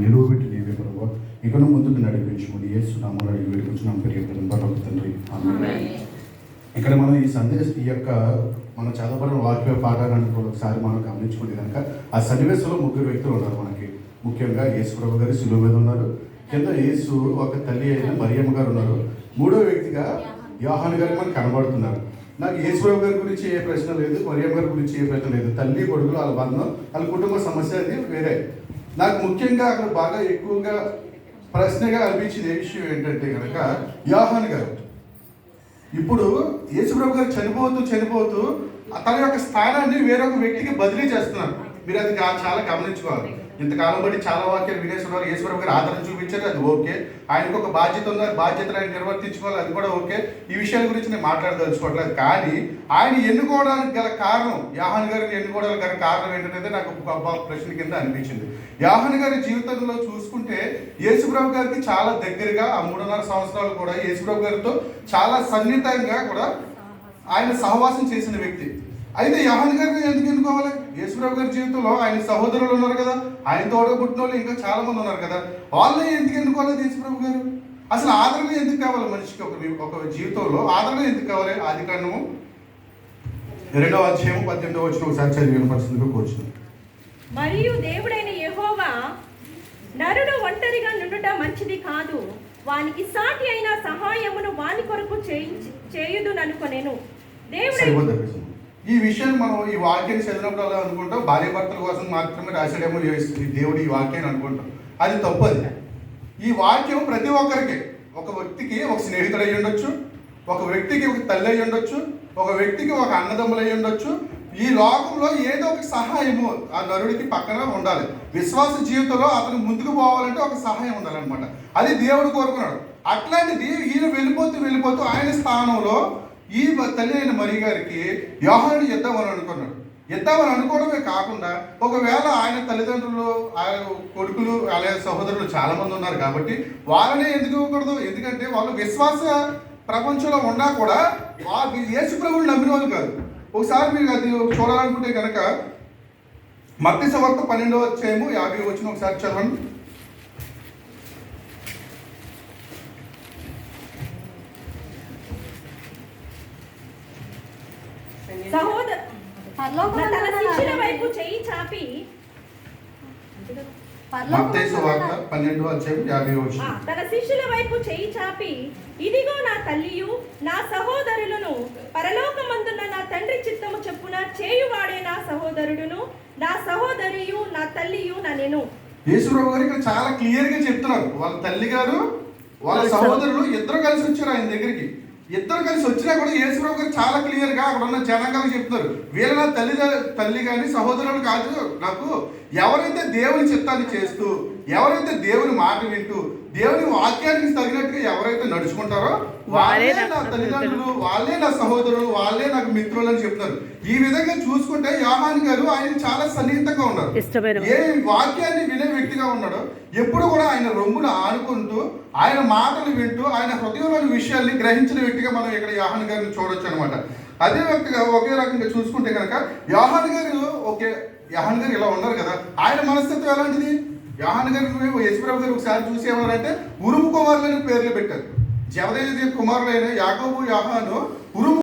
నిలువబెట్టి నీవే ప్రభావ ఇక ముందుకు నడిపించుకుని యేసు నామములో అడిగి వేడుకుంటున్నాం పరలోక తండ్రి ఆమేన్. ఇక్కడ మనం ఈ యొక్క మన చదవబడిన వాక్య పాఠాలను ఒకసారి మనం గమనించుకుంటే కనుక ఆ సన్నివేశంలో ముగ్గురు వ్యక్తులు ఉన్నారు మనకి. ముఖ్యంగా యేసు ప్రభు గారు శిలువ మీద ఉన్నారు, కింద యేసు ఒక తల్లి అయిన మరియమ్మ గారు ఉన్నారు, మూడో వ్యక్తిగా యోహాను గారు మనకు కనబడుతున్నారు. నాకు యేసు ప్రభు గారి గురించి ఏ ప్రశ్న లేదు, మరియమ్మ గారి గురించి ఏ ప్రశ్న లేదు. తల్లి కొడుకులు వాళ్ళ బంధం వాళ్ళ కుటుంబ సమస్య అది వేరే. నాకు ముఖ్యంగా అక్కడ బాగా ఎక్కువగా ప్రశ్నగా అనిపించింది ఏ విషయం ఏంటంటే కనుక యోహాను గారు ఇప్పుడు యేసుప్రభు గారు చనిపోతూ తన యొక్క స్థానాన్ని వేరొక వ్యక్తికి బదిలీ చేస్తున్నారు. మీరు అది చాలా గమనించుకోవాలి. ఇంతకాలం బట్టి చాలా వాక్యాలు వినేస్తున్నారు. యేసుప్రభు గారు ఆదరణ చూపించారు, అది ఓకే. ఆయనకు ఒక బాధ్యత ఉన్నారు, బాధ్యతలు ఆయన నిర్వర్తించుకోవాలి, అది కూడా ఓకే. ఈ విషయాల గురించి నేను మాట్లాడదలుచుకోవట్లేదు. కానీ ఆయన ఎన్నుకోవడానికి గల కారణం, యోహాను గారిని ఎన్నుకోవడానికి గల కారణం ఏంటంటే నాకు ఒక ప్రశ్న కింద అనిపించింది. యోహాను గారి జీవితంలో చూసుకుంటే యేసుప్రభు గారికి చాలా దగ్గరగా ఆ 3.5 సంవత్సరాలు కూడా యేసుప్రభు గారితో చాలా సన్నిహితంగా కూడా ఆయన సహవాసం చేసిన వ్యక్తి. అయితే యోహాను గారిని ఎందుకు ఎన్నుకోవాలి? యేసుప్రభు గారి జీవితంలో ఆయన సహోదరులు ఉన్నారు కదా, ఆయన తోడబుట్టిన వాళ్ళు ఇంకా చాలా మంది ఉన్నారు కదా, వాళ్ళని ఎందుకు ఎన్నుకోవాలి యేసుప్రభు గారు? అసలు ఆదరణ ఎందుకు కావాలి మనిషికి? ఒక జీవితంలో ఆదరణ ఎందుకు కావాలి? ఆదికాండము 2వ అధ్యాయం 18వ వచనం ఒకసారి చదివి వినపడుతుందిగా కూర్చుని. మరియు దేవుడైన యెహోవా నరుడు ఒంటరిగా నుండుట మంచిది కాదు, వానికి సాటి అయిన సహాయమును వాని కొరకు చేయుదుననుకొనెను. దేవుడు ఈ విషయాన్ని మనం ఈ వాక్యాన్ని చదివినప్పుడు అలా అనుకుంటాం, భార్య భర్తల కోసం మాత్రమే రాశాడేమో దేవుడు ఈ వాక్యాన్ని అనుకుంటాం. అది తప్పది. ఈ వాక్యం ప్రతి ఒక్కరికి, ఒక వ్యక్తికి ఒక స్నేహితుడు అయ్యి ఉండొచ్చు, ఒక వ్యక్తికి ఒక తల్లి అయ్యి ఉండొచ్చు, ఒక వ్యక్తికి ఒక అన్నదమ్ములు అయ్యి ఉండొచ్చు. ఈ లోకంలో ఏదో ఒక సహాయము ఆ నరుడికి పక్కన ఉండాలి. విశ్వాస జీవితంలో అతను ముందుకు పోవాలంటే ఒక సహాయం ఉండాలన్నమాట. అది దేవుడు కోరుకున్నాడు. అట్లాంటిది ఈయన వెళ్ళిపోతూ ఆయన స్థానంలో ఈ తల్లి అయిన మరి గారికి యోహానుని ఇద్దామని అనుకోవడమే కాకుండా ఒకవేళ ఆయన తల్లిదండ్రులు, ఆయన కొడుకులు, అలాగే సహోదరులు చాలా మంది ఉన్నారు కాబట్టి వాళ్ళనే ఎందుకు ఇవ్వకూడదు? ఎందుకంటే వాళ్ళు విశ్వాస ప్రపంచంలో ఉన్నా కూడా యేసు ప్రభువుని నమ్మిన వాళ్ళు కాదు. ఒకసారి మీరు అది చూడాలనుకుంటే కనుక మత్తయి సువార్త 12వ అధ్యాయము 50వ వచనం ఒకసారి చదవండి. తన శిష్యుల వైపు చెయ్యి చాపి మత్తయి సువార్త 12వ అధ్యాయం 50వ వచనం. తన శిష్యుల వైపు చెయ్యి చాపి, ఇదిగో నా తల్లియు నా సహోదరులను, పరలోకమందున్న నా తండ్రి చిత్తము చొప్పున చేయువాడే నా సహోదరుడును, నా సహోదరియు నా తల్లియు నన్ను. యేసుప్రభు గారు ఇక్కడ చాలా క్లియర్ గా చెప్తున్నారు. వాళ్ళ తల్లి గారు వాళ్ళ సహోదరులు ఇద్దరు కలిసి వచ్చారు ఆయన దగ్గరికి. ఇద్దరు కలిసి వచ్చినా కూడా యేసుప్రభు గారు చాలా క్లియర్ గా అక్కడ ఉన్న జనాంగాలకు చెప్తున్నారు, వీళ్ళ నా తల్లి కానీ సహోదరులు కాదు, నాకు ఎవరైతే దేవుని చిత్తాన్ని చేస్తూ, ఎవరైతే దేవుని మాట వింటూ, దేవుని వాక్యానికి తగినట్టుగా ఎవరైతే నడుచుకుంటారో వాళ్ళే నా తల్లిదండ్రులు, వాళ్ళే నా సహోదరులు, వాళ్ళే నాకు మిత్రులు అని చెప్తున్నారు. ఈ విధంగా చూసుకుంటే యోహాను గారు ఆయన చాలా సన్నిహితంగా ఉన్నారు. ఏ వాక్యాన్ని వినే వ్యక్తిగా ఉన్నాడో ఎప్పుడు కూడా ఆయన రొమ్మును ఆనుకుంటూ, ఆయన మాటలు వింటూ, ఆయన హృదయంలోని విషయాల్ని గ్రహించిన వ్యక్తిగా మనం ఇక్కడ యోహాను గారిని చూడొచ్చు అనమాట. అదే వ్యక్తిగా ఒకే రకంగా చూసుకుంటే కనుక యోహాను గారు ఇలా ఉన్నారు కదా, ఆయన మనస్తత్వం ఎలాంటిది? యోహాను గారికి యేసుప్రభు గారు ఒకసారి చూసి ఏమన్నారంటే ఉరుము కుమారులని పేర్లు పెట్టారు. జబదేయి కుమారులైన యాకోబు, యోహాను ఉరుము